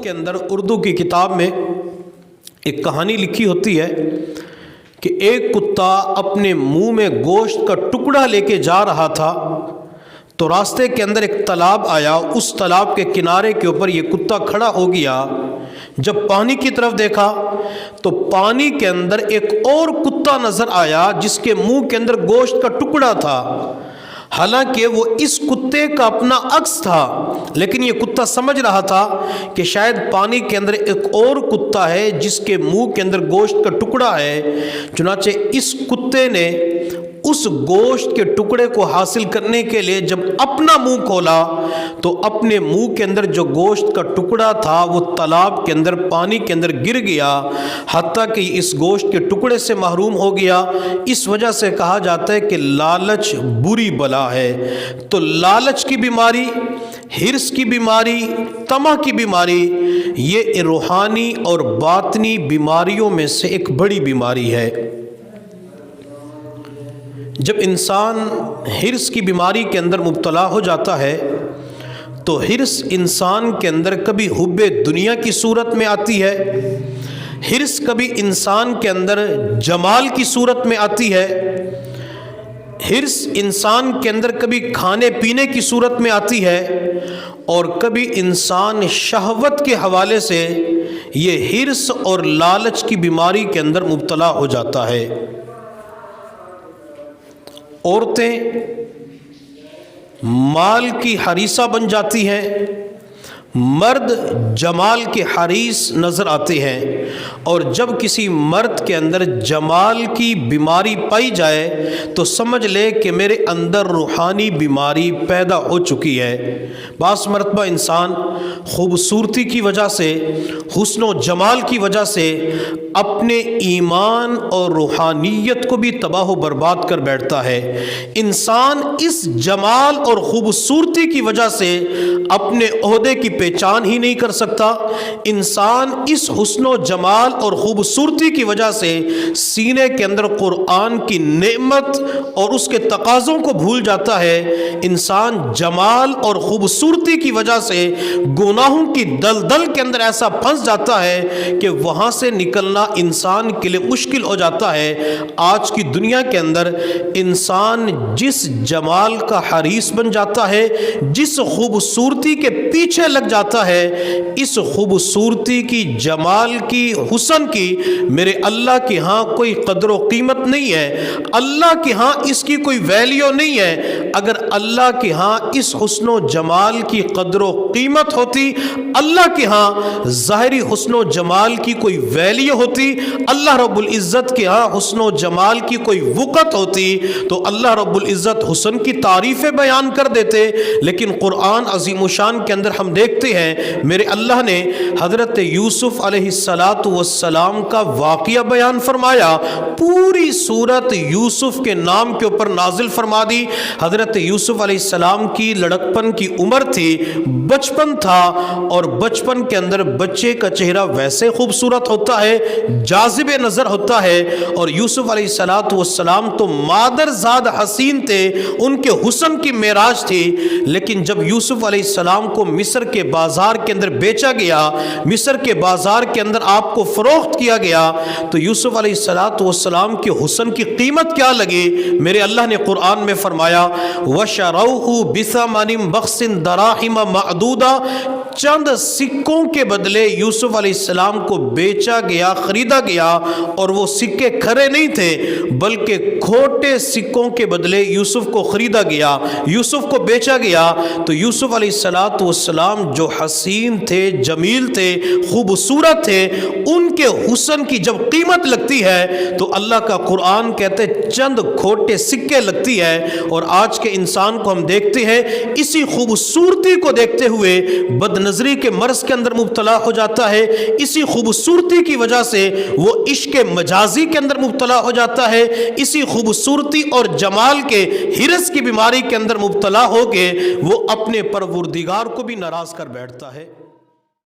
کے اندر اردو کی کتاب میں ایک کہانی لکھی ہوتی ہے کہ ایک کتا اپنے منہ میں گوشت کا ٹکڑا لے کے جا رہا تھا تو راستے کے اندر ایک تالاب آیا۔ اس تالاب کے کنارے کے اوپر یہ کتا کھڑا ہو گیا۔ جب پانی کی طرف دیکھا تو پانی کے اندر ایک اور کتا نظر آیا جس کے منہ کے اندر گوشت کا ٹکڑا تھا۔ حالانکہ وہ اس کتے کا اپنا عکس تھا، لیکن یہ کتا سمجھ رہا تھا کہ شاید پانی کے اندر ایک اور کتا ہے جس کے منہ کے اندر گوشت کا ٹکڑا ہے۔ چنانچہ اس کتے نے اس گوشت کے ٹکڑے کو حاصل کرنے کے لیے جب اپنا منہ کھولا تو اپنے منہ کے اندر جو گوشت کا ٹکڑا تھا وہ تالاب کے اندر پانی کے اندر گر گیا، حتیٰ کہ اس گوشت کے ٹکڑے سے محروم ہو گیا۔ اس وجہ سے کہا جاتا ہے کہ لالچ بری بلا ہے۔ تو لالچ کی بیماری، حرص کی بیماری، طمع کی بیماری، یہ روحانی اور باطنی بیماریوں میں سے ایک بڑی بیماری ہے۔ جب انسان حرص کی بیماری کے اندر مبتلا ہو جاتا ہے تو حرص انسان کے اندر کبھی حب دنیا کی صورت میں آتی ہے، حرص کبھی انسان کے اندر جمال کی صورت میں آتی ہے، حرص انسان کے اندر کبھی کھانے پینے کی صورت میں آتی ہے، اور کبھی انسان شہوت کے حوالے سے یہ حرص اور لالچ کی بیماری کے اندر مبتلا ہو جاتا ہے۔ عورتیں مال کی حریصہ بن جاتی ہیں، مرد جمال کے حریص نظر آتے ہیں، اور جب کسی مرد کے اندر جمال کی بیماری پائی جائے تو سمجھ لے کہ میرے اندر روحانی بیماری پیدا ہو چکی ہے۔ بعض مرتبہ انسان خوبصورتی کی وجہ سے، حسن و جمال کی وجہ سے اپنے ایمان اور روحانیت کو بھی تباہ و برباد کر بیٹھتا ہے۔ انسان اس جمال اور خوبصورتی کی وجہ سے اپنے عہدے کی پہچان ہی نہیں کر سکتا۔ انسان اس حسن و جمال اور خوبصورتی کی وجہ سے سینے کے اندر قرآن کی نعمت اور اس کے تقاضوں کو بھول جاتا ہے۔ انسان جمال اور خوبصورتی کی وجہ سے گناہوں کی دلدل کے اندر ایسا پھنس جاتا ہے کہ وہاں سے نکلنا انسان کے لیے مشکل ہو جاتا ہے۔ آج کی دنیا کے اندر انسان جس جمال کا حریص بن جاتا ہے، جس خوبصورتی کے پیچھے لگ جاتا ہے، اس خوبصورتی کی، جمال کی، حسن کی میرے اللہ کے ہاں کوئی قدر و قیمت نہیں ہے۔ اللہ کے ہاں اس کی کوئی ویلیو نہیں ہے۔ اگر اللہ کے ہاں اس حسن و جمال کی قدر و قیمت ہوتی، اللہ کے ہاں ظاہری حسن و جمال کی کوئی ویلیو ہوتی، اللہ رب العزت کے ہاں حسن و جمال کی کوئی وقت ہوتی، تو اللہ رب العزت حسن کی تعریفیں بیان کر دیتے۔ لیکن قرآن عظیم الشان کے اندر ہم دیکھتے ہیں میرے اللہ نے حضرت یوسف علیہ السلام کا واقعہ بیان فرمایا، پوری سورت یوسف کے نام کے اوپر نازل فرما دی۔ حضرت یوسف علیہ السلام کی لڑکپن کی عمر تھی، بچپن تھا، اور بچپن کے اندر بچے کا چہرہ ویسے خوبصورت ہوتا ہے، جاذب نظر ہوتا ہے، اور یوسف علیہ السلام تو مادر زاد حسین تھے، ان کے حسن کی معراج تھی۔ لیکن جب یوسف علیہ السلام کو مصر کے بازار کے اندر بیچا گیا، مصر کے بازار کے اندر آپ کو فروخت کیا گیا، تو یوسف علیہ السلام کے حسن کی قیمت کیا لگی؟ میرے اللہ نے قرآن میں فرمایا وَشَرَوْهُ بِثَمَنٍ بَخْسٍ دَرَاهِمَ مَعْدُودَةٍ، چند سکوں کے بدلے یوسف علیہ السلام کو بیچا گیا، خریدا گیا، اور وہ سکے کھرے نہیں تھے بلکہ کھوٹے سکوں کے بدلے یوسف کو خریدا گیا، یوسف کو بیچا گیا۔ تو یوسف علیہ السلام جو حسین تھے، جمیل تھے، خوبصورت تھے، ان کے حسن کی جب قیمت لگتی ہے تو اللہ کا قرآن کہتے چند کھوٹے سکے لگتی ہے۔ اور آج کے انسان کو ہم دیکھتے ہیں اسی خوبصورتی کو دیکھتے ہوئے بد نظری کے مرض کے اندر مبتلا ہو جاتا ہے، اسی خوبصورتی کی وجہ سے وہ عشق مجازی کے اندر مبتلا ہو جاتا ہے، اسی خوبصورتی اور جمال کے حرص کی بیماری کے اندر مبتلا ہو کے وہ اپنے پروردگار کو بھی ناراض کر بیٹھتا ہے۔